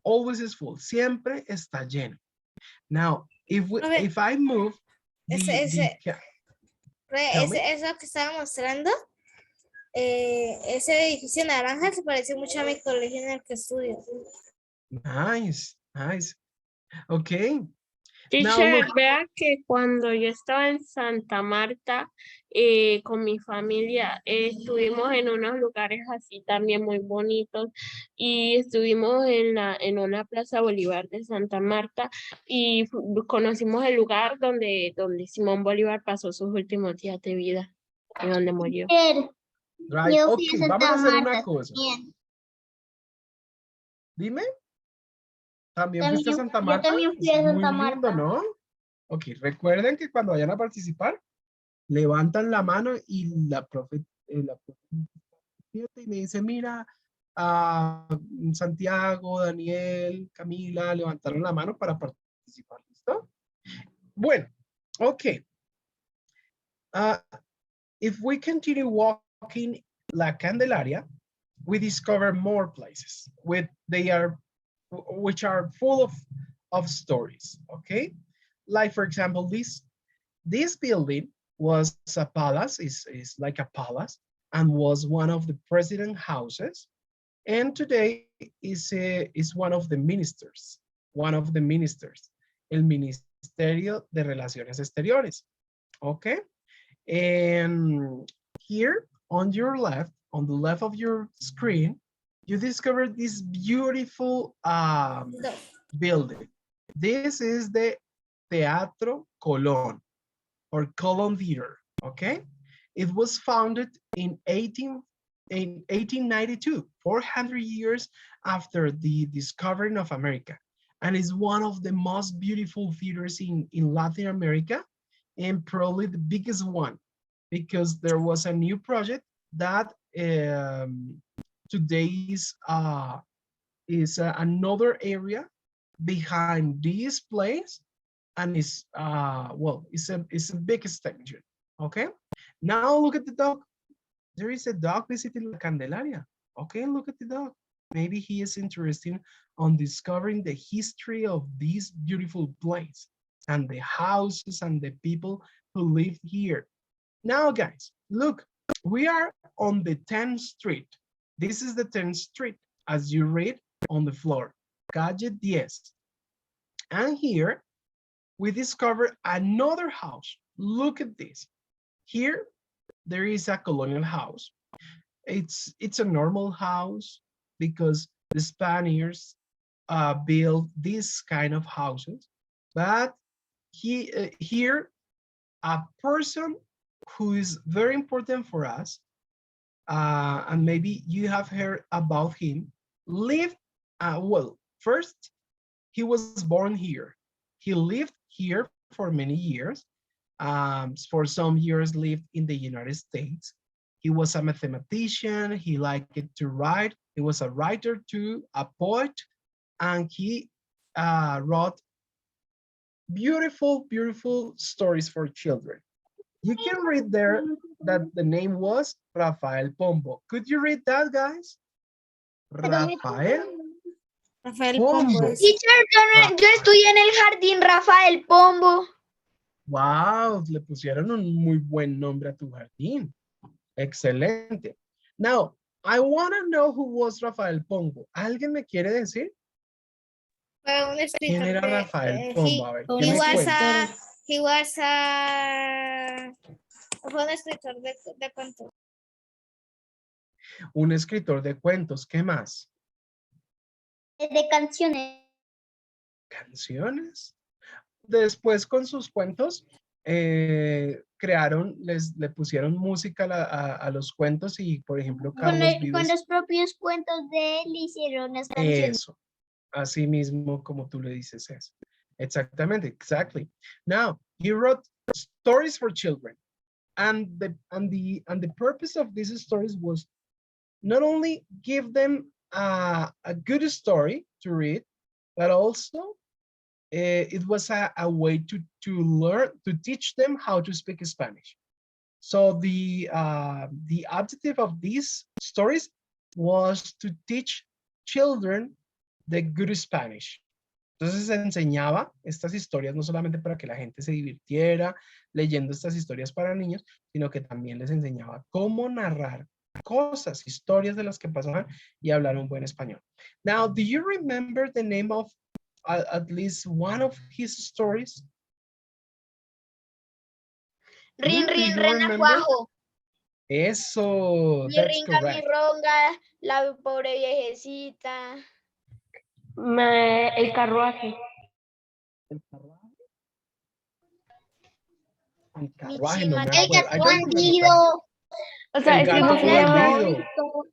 Always is full. Siempre está lleno. Now, if I move, eso que estaba mostrando, ese edificio naranja se parece mucho a mi colegio en el que estudio. Nice, nice. Okay. Teacher, vea que cuando yo estaba en Santa Marta con mi familia, estuvimos en unos lugares así también muy bonitos y estuvimos en una Plaza Bolívar de Santa Marta y conocimos el lugar donde Simón Bolívar pasó sus últimos días de vida y donde murió. Right. Okay, vamos a hacer una cosa. Dime. ¿También fuiste a Santa Marta? Yo también fui a Santa Muy Marta. lindo, ¿no? Ok, recuerden que cuando vayan a participar, levantan la mano y la profe y me dice, mira, Santiago, Daniel, Camila, levantaron la mano para participar. ¿Listo? Bueno, ok. If we continue walking La Candelaria, we discover more places which are full of stories, okay? Like, for example, this building was a palace, is like a palace, and was one of the president houses, and today is one of the ministers, el Ministerio de Relaciones Exteriores, okay? And here on your left, on the left of your screen, you discover this beautiful building. This is the Teatro Colon, or Colon Theater, okay? It was founded in 1892, 400 years after the discovery of America, and is one of the most beautiful theaters in Latin America, and probably the biggest one, because there was a new project that today is another area behind this place, and it's well, it's a big extension. Okay, now look at the dog. There is a dog visiting La Candelaria. Okay, look at the dog. Maybe he is interested on discovering the history of this beautiful place and the houses and the people who live here. Now, guys, look, we are on the 10th Street. This is the 10th Street, as you read on the floor, calle 10. And here, we discover another house. Look at this. Here, there is a colonial house. It's a normal house because the Spaniards built this kind of houses. But here, a person who is very important for us, and maybe you have heard about him, lived, well, first, he was born here. He lived here for many years. For some years lived in the United States. He was a mathematician. He liked to write. He was a writer too, a poet, and he wrote beautiful, beautiful stories for children. You can read there that the name was Rafael Pombo. Could you read that, guys? Rafael Pombo. Teacher, yo estudié en el jardín Rafael Pombo. Wow, le pusieron un muy buen nombre a tu jardín. Excelente. Now, I want to know who was Rafael Pombo. ¿Alguien me quiere decir? Fue un escritor. ¿Quién era Rafael Pombo? A ver, ¿qué He me was cuenta? fue un escritor de cuentos. Un escritor de cuentos. ¿Qué más? De canciones. ¿Canciones? Después con sus cuentos crearon, le pusieron música a los cuentos y, por ejemplo, Carlos Vives. Con los propios cuentos de él hicieron las canciones. Eso, así mismo como tú le dices eso. Exactamente, exactly. Now, he wrote stories for children, and the purpose of these stories was not only give them a good story to read, but also it was a way to learn, to teach them how to speak Spanish. So the objective of these stories was to teach children the good Spanish. Entonces se enseñaba estas historias no solamente para que la gente se divirtiera leyendo estas historias para niños, sino que también les enseñaba cómo narrar cosas, historias de las que pasaban y hablar un buen español. Now, do you remember the name of at least one of his stories? Rin, rin, renacuajo. Eso, Mi that's ringa, mi correct. ronga, la pobre viejecita. El carruaje. El carruaje. El Mi carruaje, no me chima, acuerdo. I don't remember. bandido. O sea, El es que gato no se llama, bandido.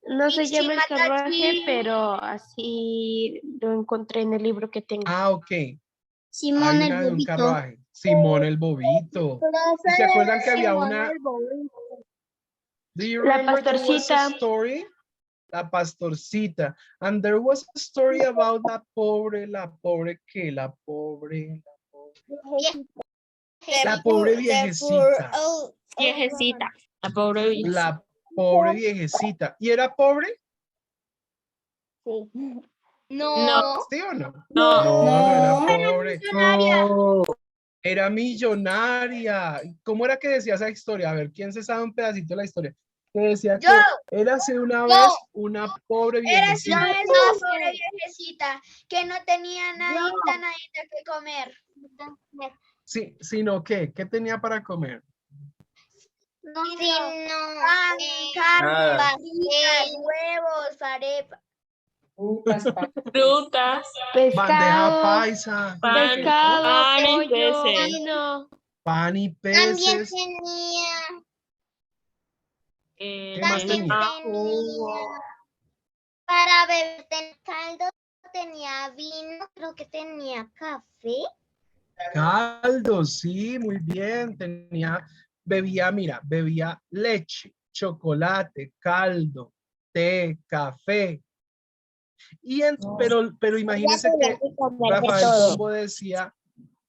no se llama el Michi carruaje, Matachi. pero así lo encontré en el libro que tengo. Ah, ok. Simón Hay el una de un bobito. carruaje. Simón el bobito. ¿Y se acuerdan que había una? Do you La remember there was a pastorcita. story? La pastorcita. And there was a story about la pobre, ¿qué? La pobre. La pobre viejecita. Viejecita. La pobre viejecita. La pobre viejecita. ¿Y era pobre? No. ¿Sí o no? No. No era pobre. Millonaria. Era millonaria. ¿Cómo era que decía esa historia? A ver, ¿quién se sabe un pedacito de la historia? Que decía Yo. que érase una vez una pobre Era una viejecita. vez una pobre viejecita que no tenía nadita que comer. Sí, sino que, ¿qué tenía para comer? No, sino Pan, carne, Nada. fritas, huevos, arepa. Frutas, Bandeja paisa, pan, Pescado, pan y pollo, peces. vino. pan y también peces. tenía, ¿Qué más también tenía? tenía para beber caldo, tenía vino, creo que tenía café. Caldo, sí, muy bien. Bebía leche, chocolate, caldo, té, café. Pero imagínense que Rafael Pombo decía,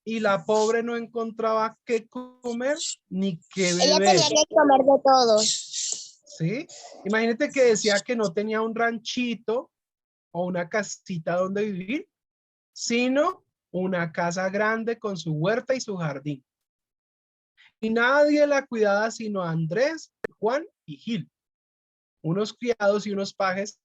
y la pobre no encontraba qué comer ni qué beber. que comer de todo. ¿Sí? Imagínate que decía que no tenía un ranchito o una casita donde vivir, sino una casa grande con su huerta y su jardín. Y nadie la cuidaba sino Andrés, Juan y Gil, unos criados y unos pajes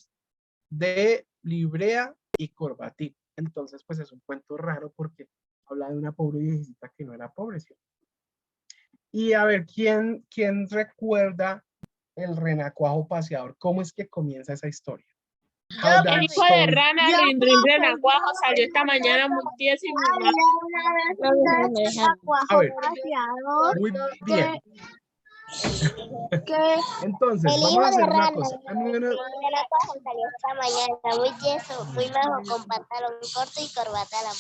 de librea y corbatín. Entonces, pues es un cuento raro porque habla de una pobre viejita que no era pobre, ¿sí? Y a ver, ¿quién recuerda el renacuajo paseador? ¿Cómo es que comienza esa historia? How that El hijo de story- rana, Rin Rin Renacuajo, salió esta mañana muy tieso y muy mal. A ver, muy bien. Entonces, El vamos hijo a hacer de una rana, cosa. salió esta mañana muy tieso, muy bajo, con pantalón corto y corbata a la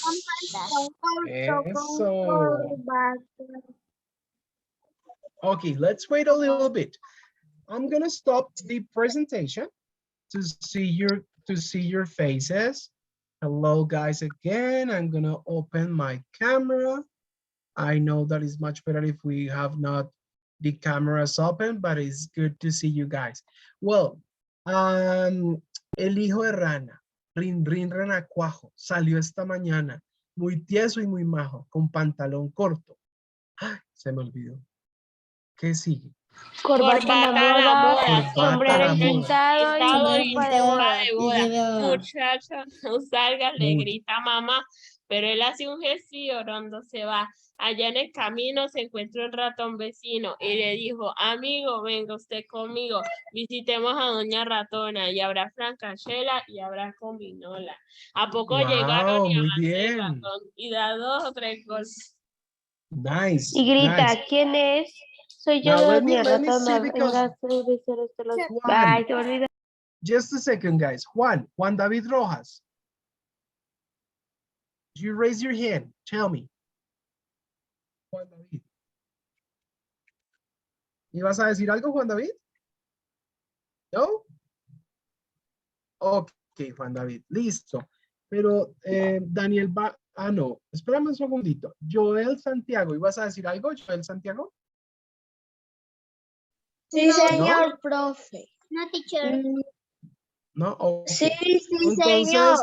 mitad. Eso. Okay, let's wait a little bit. I'm gonna stop the presentation to see your faces. Hello guys again. I'm gonna open my camera. I know that is much better if we have not the cameras open, but it's good to see you guys. Well, el hijo de rana, Rin Rin Renacuajo, salió esta mañana muy tieso y muy majo, con pantalón corto. ¡Ay! Se me olvidó. ¿Qué sigue? Corbata a la moda, Corbata a la moda. pintado y pintado y ropa de ropa boda. de boda. Muchacha, no salgas, le grita a mamá, pero él hace un gestillo cuando se va. Allá en el camino se encuentra un ratón vecino y le dijo, amigo, venga usted conmigo, visitemos a doña ratona y habrá francachela y habrá cominola. A poco llegaron y Muy avanzó el bien. ratón y da 2 o 3 cosas. Nice. Y grita, nice. ¿quién es? Soy yo, Now, let me doña see ratona. because Venga, servicio de los... Juan, Ay, se me olvidó. just a second, guys. Juan David Rojas. You raise your hand. Tell me. Juan David. ¿Ibas a decir algo, Juan David? ¿No? Ok, Juan David. Listo. Pero Daniel va... Ah, no. Espérame un segundito. Joel Santiago. ¿Ibas a decir algo, Joel Santiago? Sí, señor, profe. No, teacher. No. Ok. Sí, Entonces, señor.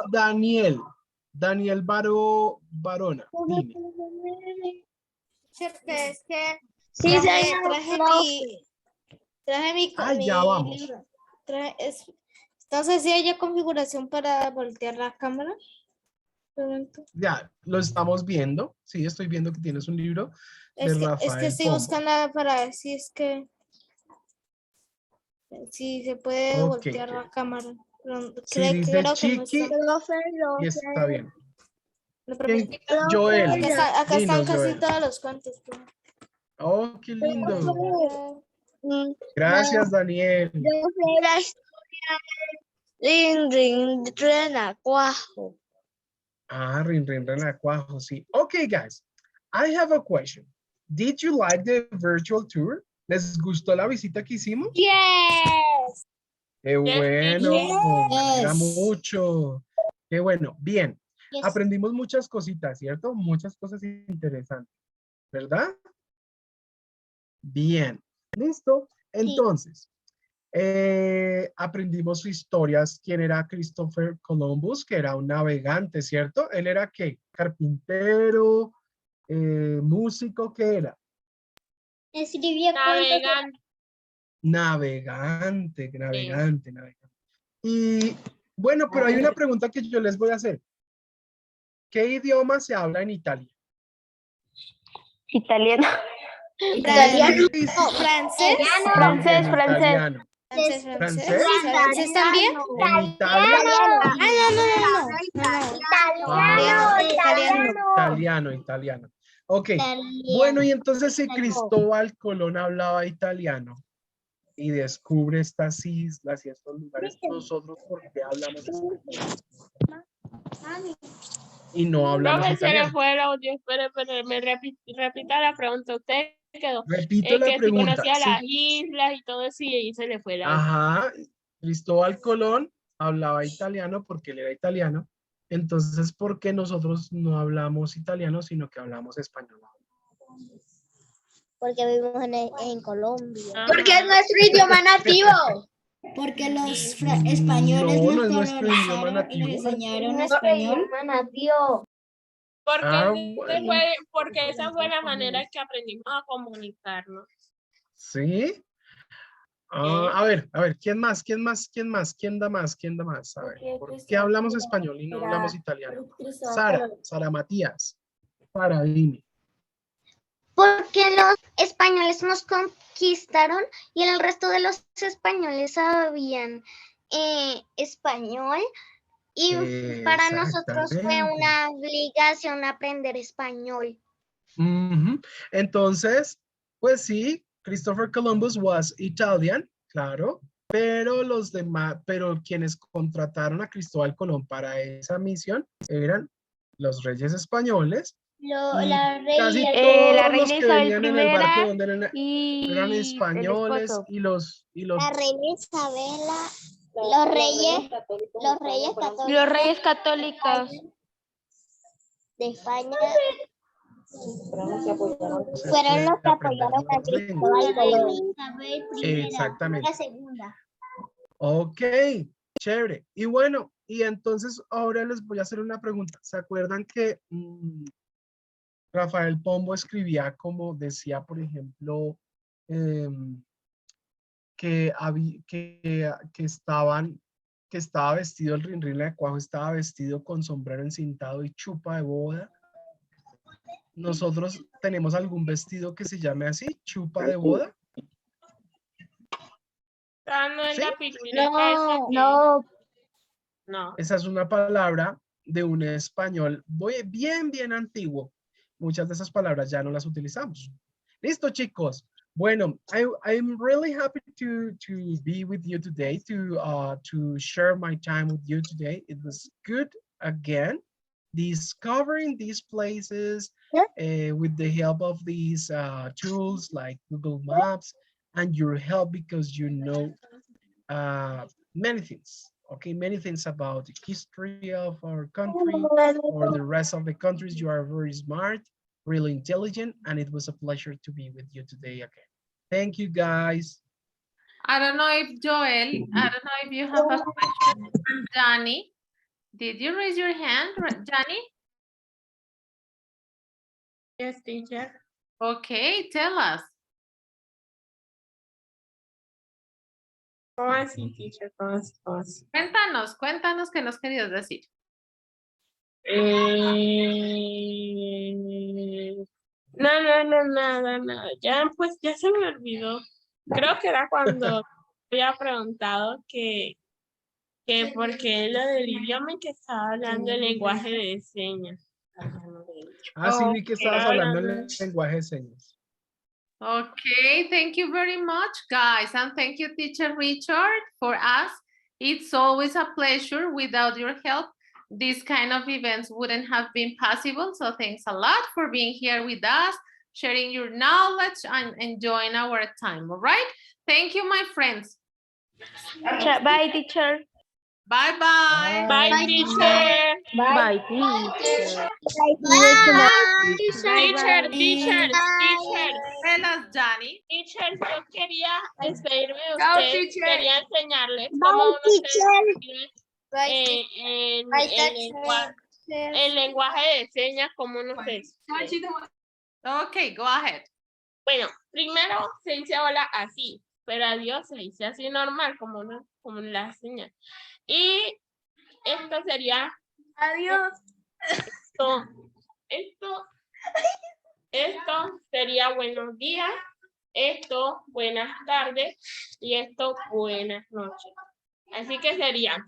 Daniel Barona. Dime. Es que Sí, señor, profe. traje mi Ya vamos. libro. Entonces, sí hay configuración para voltear la cámara. Un momento. Ya, lo estamos viendo. Sí, estoy viendo que tienes un libro de Es que Rafael estoy Pombo. buscando para ver si es que si se puede Ok. voltear la cámara. Pero Sí, creo dice que no Chiqui está. Profe, y está bien. No, ¿Quién? profe. Joel. Acá están Dinos, casi Joel. todos los cuentos. Profe. Oh, qué lindo. Mm, Gracias, Daniel. Yo sé la historia de Rin Renacuajo. Ah, Rin Renacuajo, sí. Okay, guys. I have a question. Did you like the virtual tour? ¿Les gustó la visita que hicimos? Yes. Qué bueno. Me alegra Yes. mucho. Qué bueno. Bien. Yes. Aprendimos muchas cositas, ¿cierto? Muchas cosas interesantes. ¿Verdad? Bien. ¿Listo? Entonces, aprendimos sus historias. ¿Quién era Christopher Columbus? Que era un navegante, ¿cierto? Él era ¿qué? Carpintero, músico, ¿qué era? Escribía Navegante. Navegante. Y bueno, pero hay una pregunta que yo les voy a hacer. ¿Qué idioma se habla en Italia? Italiano. Italiano. No, francés. Muy bien, italiano. Francés. ¿Francés? ¿Francés también? En Italia. Ah, no. Italiano. Ok. Bueno, y entonces si Cristóbal Colón hablaba italiano y descubre estas islas y estos lugares, nosotros ¿por qué hablamos español? Y no hablamos Profe, se me italiano. fue el audio. Espere, me repita la pregunta. Usted quedó. Repito la Que si pregunta. conocía Sí. las islas y todo eso y ahí se le fue el audio. Ajá. Cristóbal Colón hablaba italiano porque él era italiano. Entonces, ¿por qué nosotros no hablamos italiano, sino que hablamos español? Porque vivimos en Colombia. Porque es nuestro idioma nativo. Porque los No, españoles no nos es nuestro idioma colonizaron y nativo. nos enseñaron español. Porque, porque esa fue la manera que aprendimos a comunicarnos. ¿Sí? A ver, ¿quién más? ¿Quién da más? A ver, ¿por qué hablamos español y no hablamos italiano? Sara Matías. Sara, dime. Porque los españoles nos conquistaron y el resto de los españoles sabían español y para nosotros fue una obligación aprender español. Ujú. Entonces, pues sí, Christopher Columbus was Italian, claro, pero los demás, pero quienes contrataron a Cristóbal Colón para esa misión eran los reyes españoles. Casi todos los que venían en el barco donde eran españoles y los La reina Isabela, los reyes católicos. Los reyes católicos. De España fueron los que apoyaron a Cristóbal Colón. Exactamente. La segunda. Ok, chévere. Y bueno, y entonces ahora les voy a hacer una pregunta. ¿Se acuerdan que Rafael Pombo escribía como decía, por ejemplo, que estaba vestido el Rinrin de Cuajo, estaba vestido con sombrero encintado y chupa de boda? ¿Nosotros tenemos algún vestido que se llame así, chupa de boda? No es ¿Sí? la pirulita esa no. Esa es una palabra de un español bien antiguo. Muchas de esas palabras ya no las utilizamos. Listo, chicos. Bueno, I'm really happy to be with you today, to share my time with you today. It was good again, discovering these places with the help of these tools like Google Maps and your help because you know many things. Okay, many things about the history of our country or the rest of the countries. You are very smart, really intelligent, and it was a pleasure to be with you today again. Thank you, guys. I don't know if Joel, I don't know if you have a question from Johnny. Did you raise your hand, Johnny? Yes, teacher. Okay, tell us. ¿Cómo así, teacher? ¿Cómo así? Cuéntanos qué nos querías decir. Nada. Ya, pues, ya se me olvidó. Creo que era cuando había preguntado que porque lo del idioma que estaba hablando el lenguaje de señas. Sí, vi que estabas hablando en lenguaje de señas. Okay, thank you very much, guys. And thank you, Teacher Richard, for us. It's always a pleasure. Without your help, these kind of events wouldn't have been possible. So thanks a lot for being here with us, sharing your knowledge and enjoying our time, all right? Thank you, my friends. Bye, teacher. Bye-bye. Bye, teacher. Bye, teacher. Teacher. Tell us, Johnny. Teacher, yo quería despedirme de Chao, ustedes. teacher. Quería enseñarles cómo uno el lenguaje de señas, cómo uno se escribe. Okay, go ahead. Bueno, primero se dice hola así, pero adiós se dice así normal, como la señal. Y esto sería Adiós. esto Esto sería buenos días. Esto, buenas tardes. Y esto, buenas noches. Así que sería.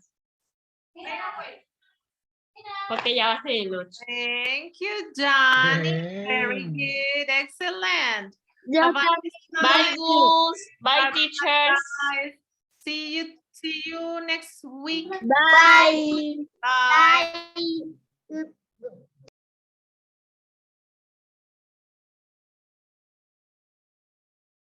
Porque ya va a ser de noche. Thank you, Johnny. Very Bien. good. Excellent. Yo Bye-bye. Bye, Gus. Bye, Bye, teachers. guys. See you next week. Bye. Bye.